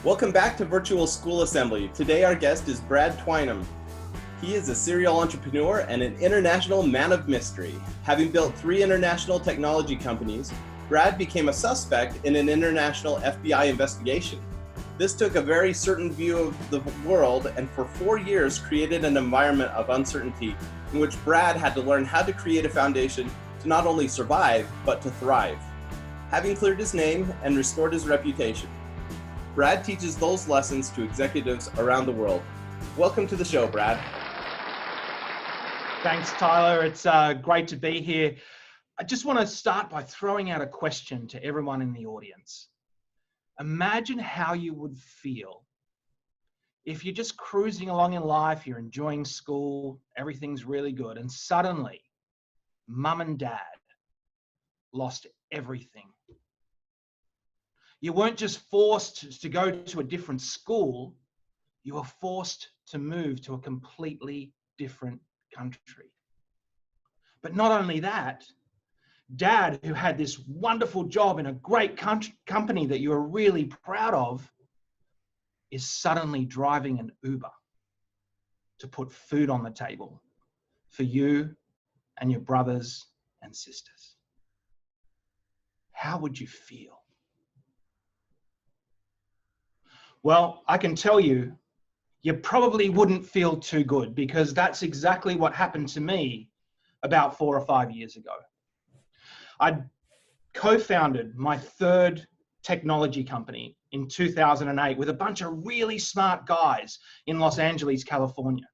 Welcome back to Virtual School Assembly. Today our guest is Brad Twynham. He is a serial entrepreneur and an international man of mystery. Having built 3 international technology companies, Brad became a suspect in an international FBI investigation. This took a very certain view of the world and for 4 years created an environment of uncertainty in which Brad had to learn how to create a foundation to not only survive, but to thrive. Having cleared his name and restored his reputation, Brad teaches those lessons to executives around the world. Welcome to the show, Brad. Thanks, Tyler. It's great to be here. I just want to start by throwing out a question to everyone in the audience. Imagine how you would feel if you're just cruising along in life, you're enjoying school, everything's really good, and suddenly mum and dad lost everything. You weren't just forced to go to a different school, you were forced to move to a completely different country. But not only that, Dad, who had this wonderful job in a great company that you were really proud of, is suddenly driving an Uber to put food on the table for you and your brothers and sisters. How would you feel? Well, I can tell you, you probably wouldn't feel too good, because that's exactly what happened to me about 4 or 5 years ago. I co-founded my 3rd technology company in 2008 with a bunch of really smart guys in Los Angeles, California.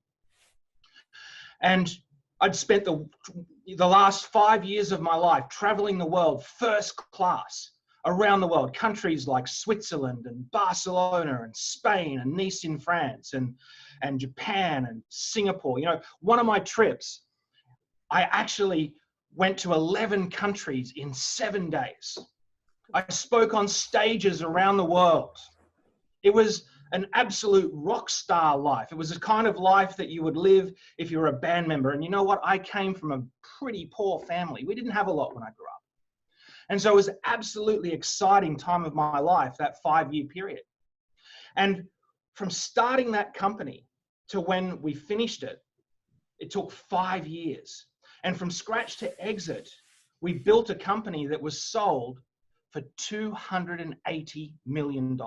And I'd spent the last 5 years of my life traveling the world first class, around the world, countries like Switzerland and Barcelona and Spain and Nice in France and Japan and Singapore. You know, one of my trips, I actually went to 11 countries in 7 days. I spoke on stages around the world. It was an absolute rock star life. It was a kind of life that you would live if you were a band member. And you know what? I came from a pretty poor family. We didn't have a lot when I grew up. And so it was an absolutely exciting time of my life, that 5-year period. And from starting that company to when we finished it, it took 5 years. And from scratch to exit, we built a company that was sold for $280 million.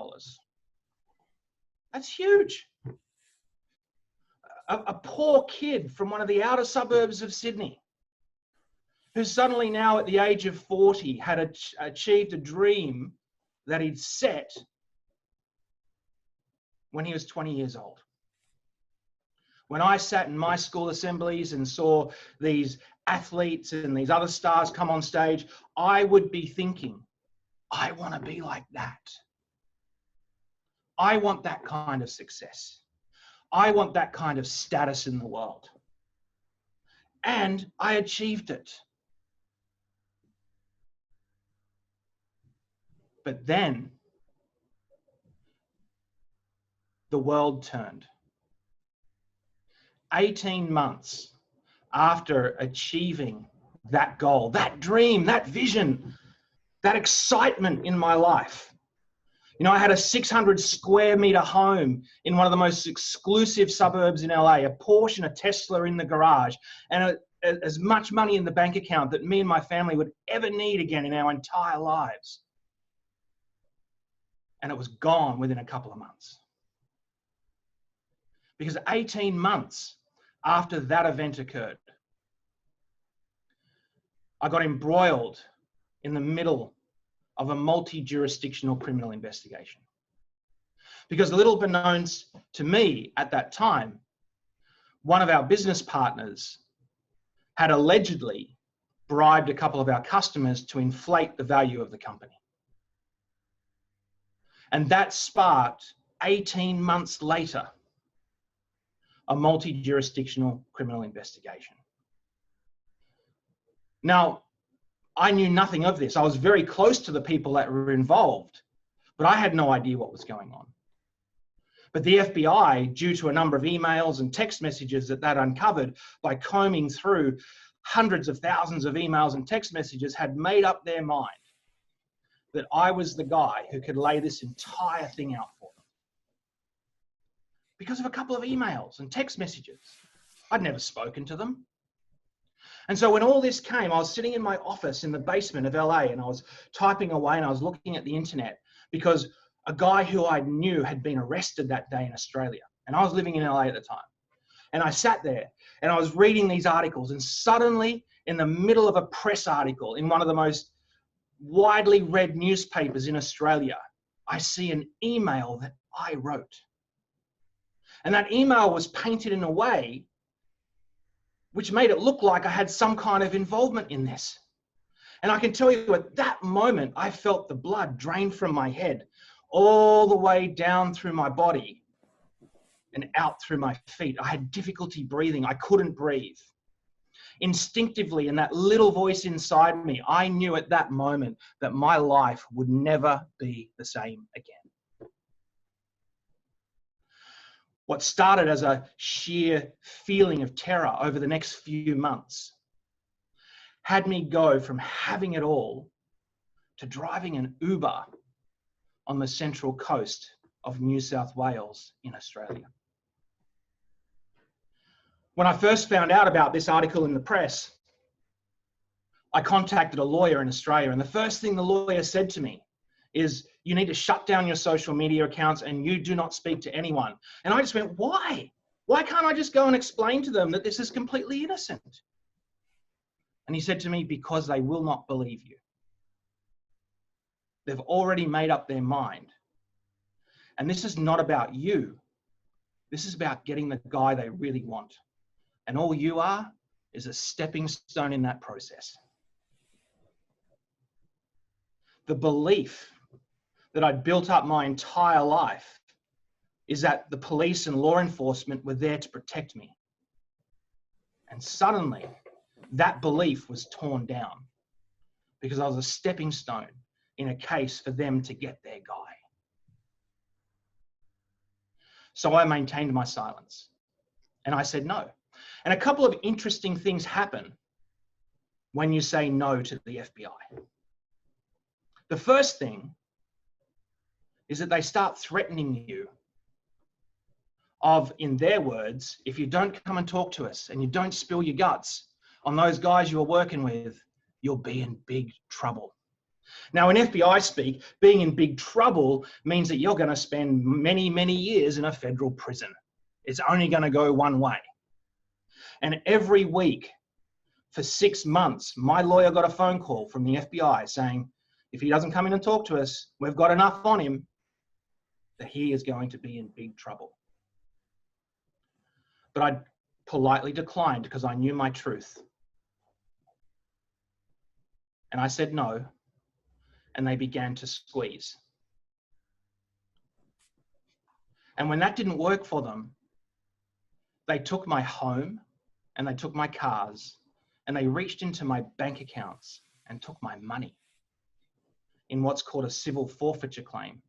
That's huge. A poor kid from one of the outer suburbs of Sydney, who suddenly now at the age of 40 had achieved a dream that he'd set when he was 20 years old. When I sat in my school assemblies and saw these athletes and these other stars come on stage, I would be thinking, I want to be like that. I want that kind of success. I want that kind of status in the world. And I achieved it. But then the world turned. 18 months after achieving that goal, that dream, that vision, that excitement in my life. You know, I had a 600 square meter home in one of the most exclusive suburbs in LA, a Porsche and a Tesla in the garage, and as much money in the bank account that me and my family would ever need again in our entire lives. And it was gone within a couple of months. Because 18 months after that event occurred, I got embroiled in the middle of a multi-jurisdictional criminal investigation. Because a little beknownst to me at that time, one of our business partners had allegedly bribed a couple of our customers to inflate the value of the company. And that sparked, 18 months later, a multi-jurisdictional criminal investigation. Now, I knew nothing of this. I was very close to the people that were involved, but I had no idea what was going on. But the FBI, due to a number of emails and text messages that uncovered by combing through hundreds of thousands of emails and text messages, had made up their mind that I was the guy who could lay this entire thing out for them. because of a couple of emails and text messages. I'd never spoken to them. And so when all this came, I was sitting in my office in the basement of LA and I was typing away and I was looking at the internet because a guy who I knew had been arrested that day in Australia. And I was living in LA at the time. And I sat there and I was reading these articles, and suddenly in the middle of a press article in one of the most widely read newspapers in Australia, I see an email that I wrote. And that email was painted in a way which made it look like I had some kind of involvement in this. And I can tell you at that moment, I felt the blood drain from my head all the way down through my body and out through my feet. I had difficulty breathing. I couldn't breathe. Instinctively, in that little voice inside me, I knew at that moment that my life would never be the same again. What started as a sheer feeling of terror over the next few months had me go from having it all to driving an Uber on the central coast of New South Wales in Australia. When I first found out about this article in the press, I contacted a lawyer in Australia, and the first thing the lawyer said to me is, you need to shut down your social media accounts and you do not speak to anyone. And I just went, why? Why can't I just go and explain to them that this is completely innocent? And he said to me, because they will not believe you. They've already made up their mind. And this is not about you. This is about getting the guy they really want. And all you are is a stepping stone in that process. The belief that I'd built up my entire life is that the police and law enforcement were there to protect me. And suddenly, that belief was torn down because I was a stepping stone in a case for them to get their guy. So I maintained my silence and I said no. And a couple of interesting things happen when you say no to the FBI. The first thing is that they start threatening you of, in their words, if you don't come and talk to us and you don't spill your guts on those guys you're working with, you'll be in big trouble. Now, in FBI speak, being in big trouble means that you're going to spend many, many years in a federal prison. It's only going to go one way. And every week for 6 months, my lawyer got a phone call from the FBI saying, if he doesn't come in and talk to us, we've got enough on him that he is going to be in big trouble. But I politely declined because I knew my truth. And I said no, and they began to squeeze. And when that didn't work for them, they took my home and they took my cars and they reached into my bank accounts and took my money in what's called a civil forfeiture claim.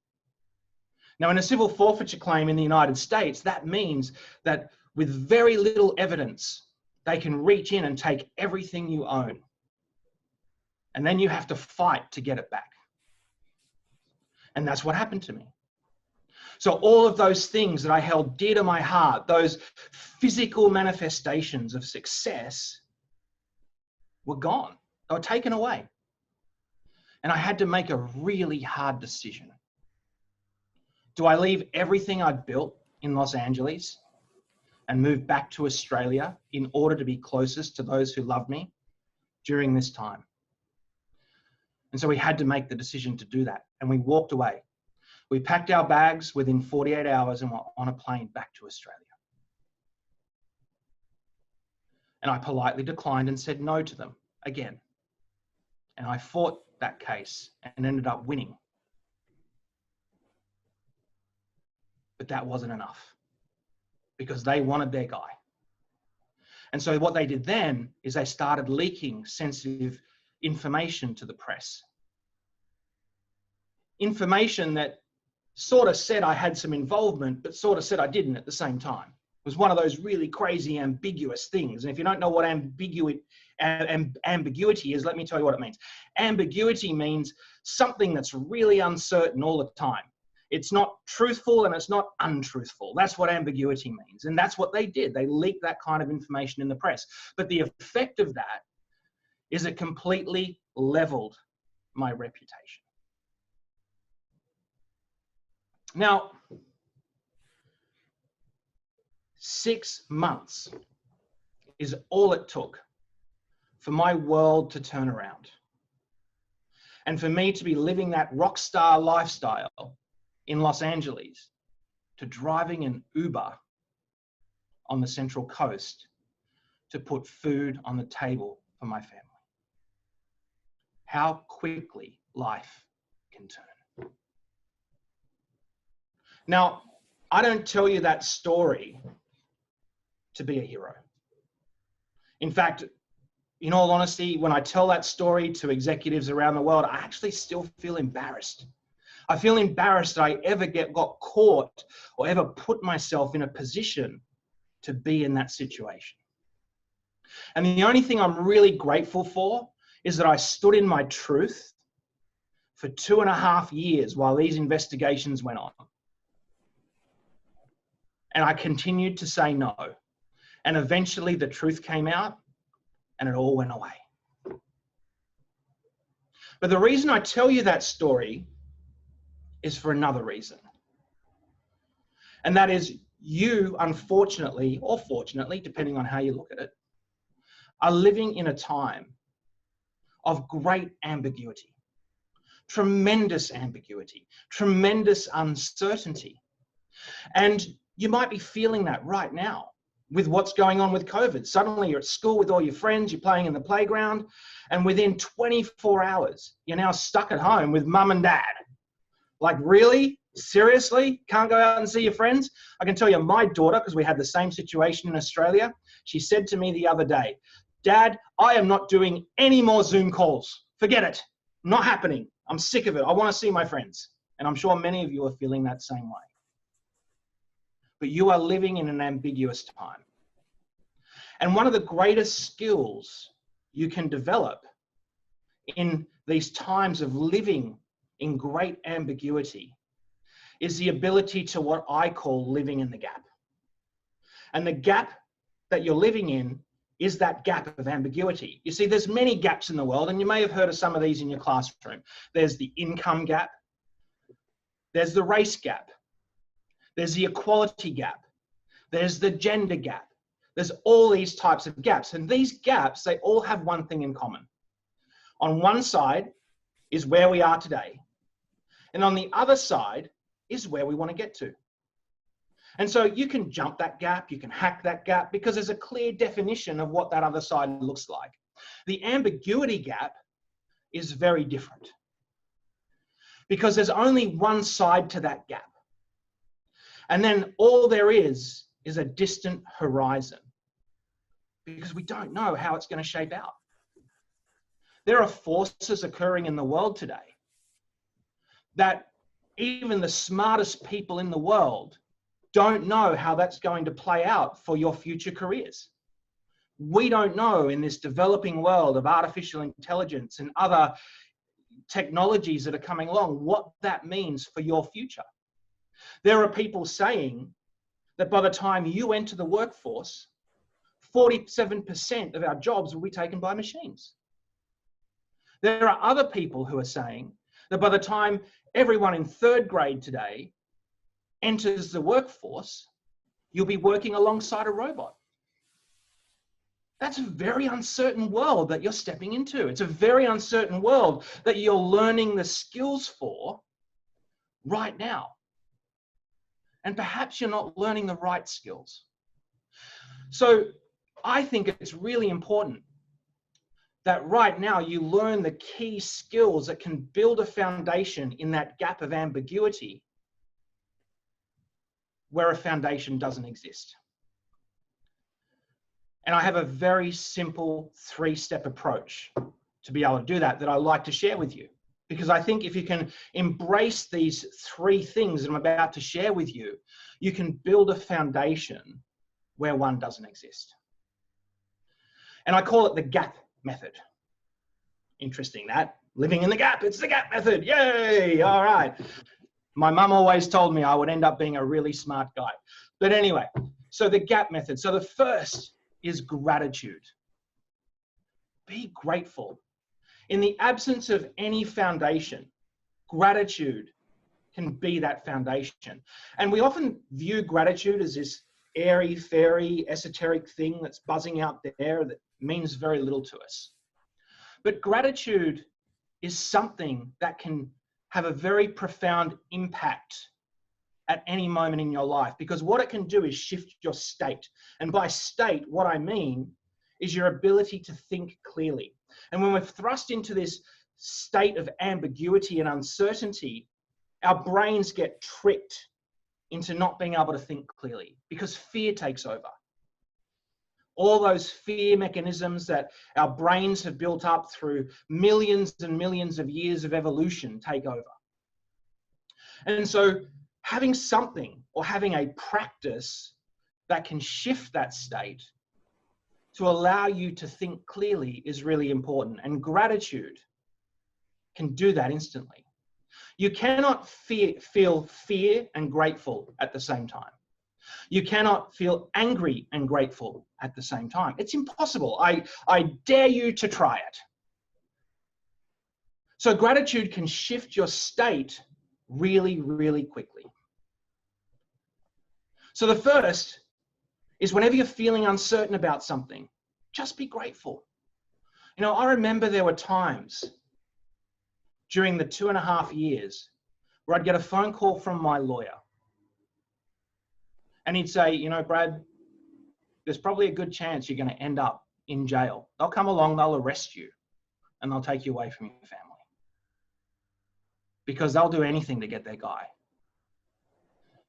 Now, in a civil forfeiture claim in the United States, that means that with very little evidence, they can reach in and take everything you own. And then you have to fight to get it back. And that's what happened to me. So all of those things that I held dear to my heart, those physical manifestations of success, were gone. They were taken away. And I had to make a really hard decision. Do I leave everything I'd built in Los Angeles and move back to Australia in order to be closest to those who love me during this time? And so we had to make the decision to do that. And we walked away. We packed our bags within 48 hours and were on a plane back to Australia. And I politely declined and said no to them again. And I fought that case and ended up winning. But that wasn't enough because they wanted their guy. And so what they did then is they started leaking sensitive information to the press. Information that sort of said I had some involvement, but sort of said I didn't at the same time. It was one of those really crazy, ambiguous things. And if you don't know what ambiguity is, let me tell you what it means. Ambiguity means something that's really uncertain all the time. It's not truthful and it's not untruthful. That's what ambiguity means. And that's what they did. They leaked that kind of information in the press. But the effect of that is it completely leveled my reputation. Now, 6 months is all it took for my world to turn around. And for me to be living that rock star lifestyle in Los Angeles to driving an Uber on the Central Coast to put food on the table for my family. How quickly life can turn. Now, I don't tell you that story to be a hero. In fact, in all honesty, when I tell that story to executives around the world, I actually still feel embarrassed. I feel embarrassed that I ever got caught or ever put myself in a position to be in that situation. And the only thing I'm really grateful for is that I stood in my truth for 2.5 years while these investigations went on. And I continued to say no. And eventually the truth came out and it all went away. But the reason I tell you that story is for another reason. And that is you, unfortunately, or fortunately, depending on how you look at it, are living in a time of great ambiguity, tremendous uncertainty. And you might be feeling that right now with what's going on with COVID. Suddenly you're at school with all your friends, you're playing in the playground, and within 24 hours, you're now stuck at home with mum and dad. Like, really? Seriously? Can't go out and see your friends? I can tell you, my daughter, because we had the same situation in Australia, she said to me the other day, Dad, I am not doing any more Zoom calls. Forget it. Not happening. I'm sick of it. I want to see my friends. And I'm sure many of you are feeling that same way. But you are living in an ambiguous time. And one of the greatest skills you can develop in these times of living in great ambiguity is the ability to what I call living in the gap. And the gap that you're living in is that gap of ambiguity. You see, there's many gaps in the world, and you may have heard of some of these in your classroom. There's the income gap. There's the race gap. There's the equality gap. There's the gender gap. There's all these types of gaps. And these gaps, they all have one thing in common. On one side is where we are today. And on the other side is where we want to get to. And so you can jump that gap, you can hack that gap, because there's a clear definition of what that other side looks like. The ambiguity gap is very different, because there's only one side to that gap. And then all there is a distant horizon, because we don't know how it's going to shape out. There are forces occurring in the world today that even the smartest people in the world don't know how that's going to play out for your future careers. We don't know, in this developing world of artificial intelligence and other technologies that are coming along, what that means for your future. There are people saying that by the time you enter the workforce, 47% of our jobs will be taken by machines. There are other people who are saying that by the time everyone in 3rd grade today enters the workforce, you'll be working alongside a robot. That's a very uncertain world that you're stepping into. It's a very uncertain world that you're learning the skills for right now. And perhaps you're not learning the right skills. So I think it's really important that right now you learn the key skills that can build a foundation in that gap of ambiguity where a foundation doesn't exist. And I have a very simple 3-step approach to be able to do that I like to share with you. Because I think if you can embrace these 3 things that I'm about to share with you, you can build a foundation where one doesn't exist. And I call it the gap method. Interesting that. Living in the gap, it's the gap method. Yay! All right. My mum always told me I would end up being a really smart guy. But anyway, so the gap method. So the first is gratitude. Be grateful. In the absence of any foundation, gratitude can be that foundation. And we often view gratitude as this airy, fairy, esoteric thing that's buzzing out there that means very little to us. But gratitude is something that can have a very profound impact at any moment in your life, because what it can do is shift your state. And by state, what I mean is your ability to think clearly. And when we're thrust into this state of ambiguity and uncertainty, our brains get tricked into not being able to think clearly because fear takes over. All those fear mechanisms that our brains have built up through millions and millions of years of evolution take over. And so having something or having a practice that can shift that state to allow you to think clearly is really important. And gratitude can do that instantly. You cannot feel fear and grateful at the same time. You cannot feel angry and grateful at the same time. It's impossible. I dare you to try it. So gratitude can shift your state really, really quickly. So the first is whenever you're feeling uncertain about something, just be grateful. You know, I remember there were times during the 2.5 years where I'd get a phone call from my lawyer. And he'd say, you know, Brad, there's probably a good chance you're going to end up in jail. They'll come along, they'll arrest you, and they'll take you away from your family. Because they'll do anything to get their guy.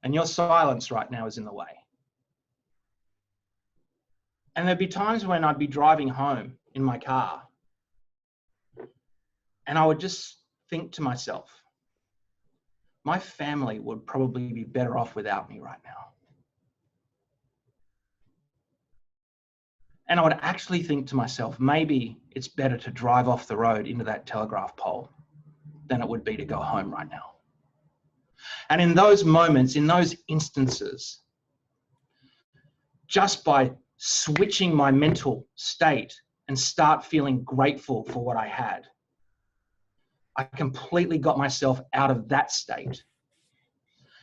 And your silence right now is in the way. And there'd be times when I'd be driving home in my car, and I would just think to myself, my family would probably be better off without me right now. And I would actually think to myself, maybe it's better to drive off the road into that telegraph pole than it would be to go home right now. And in those moments, in those instances, just by switching my mental state and start feeling grateful for what I had, I completely got myself out of that state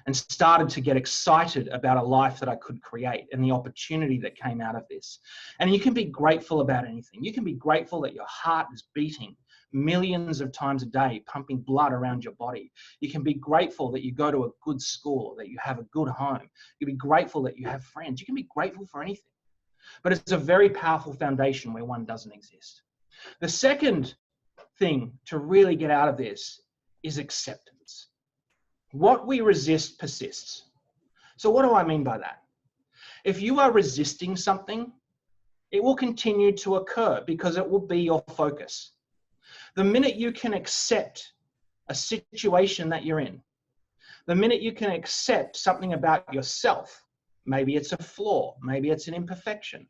and started to get excited about a life that I could create and the opportunity that came out of this. And you can be grateful about anything. You can be grateful that your heart is beating millions of times a day, pumping blood around your body. You can be grateful that you go to a good school, that you have a good home. You can be grateful that you have friends. You can be grateful for anything. But it's a very powerful foundation where one doesn't exist. The second thing to really get out of this is acceptance. What we resist persists. So what do I mean by that? If you are resisting something, it will continue to occur because it will be your focus. The minute you can accept a situation that you're in, the minute you can accept something about yourself, maybe it's a flaw, maybe it's an imperfection,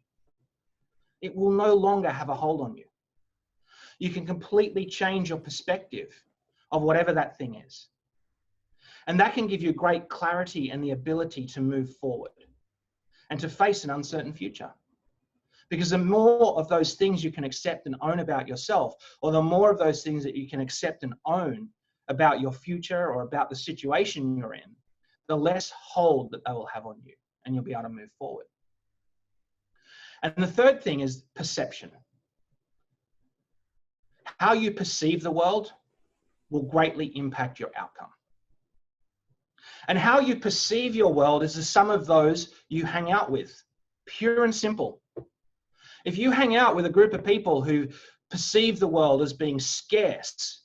it will no longer have a hold on you. You can completely change your perspective of whatever that thing is. And that can give you great clarity and the ability to move forward and to face an uncertain future. Because the more of those things you can accept and own about yourself, or the more of those things that you can accept and own about your future or about the situation you're in, the less hold that they will have on you and you'll be able to move forward. And the third thing is perception. How you perceive the world will greatly impact your outcome. And how you perceive your world is the sum of those you hang out with, pure and simple. If you hang out with a group of people who perceive the world as being scarce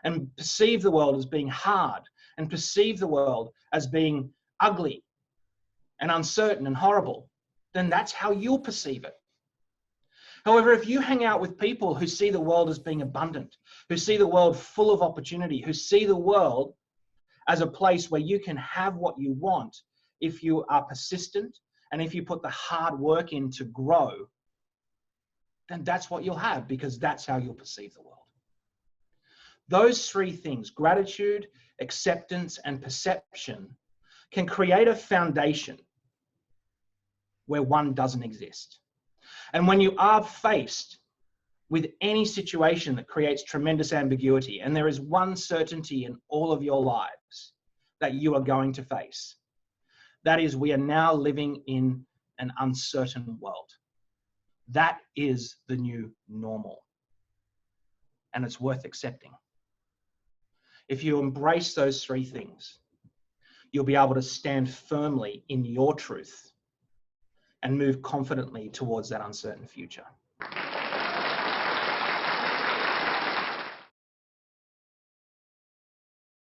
and perceive the world as being hard and perceive the world as being ugly and uncertain and horrible, then that's how you'll perceive it. However, if you hang out with people who see the world as being abundant, who see the world full of opportunity, who see the world as a place where you can have what you want if you are persistent and if you put the hard work in to grow, then that's what you'll have, because that's how you'll perceive the world. Those three things, gratitude, acceptance, and perception, can create a foundation where one doesn't exist. And when you are faced with any situation that creates tremendous ambiguity, and there is one certainty in all of your lives that you are going to face, that is, we are now living in an uncertain world. That is the new normal. And it's worth accepting. If you embrace those three things, you'll be able to stand firmly in your truth and move confidently towards that uncertain future.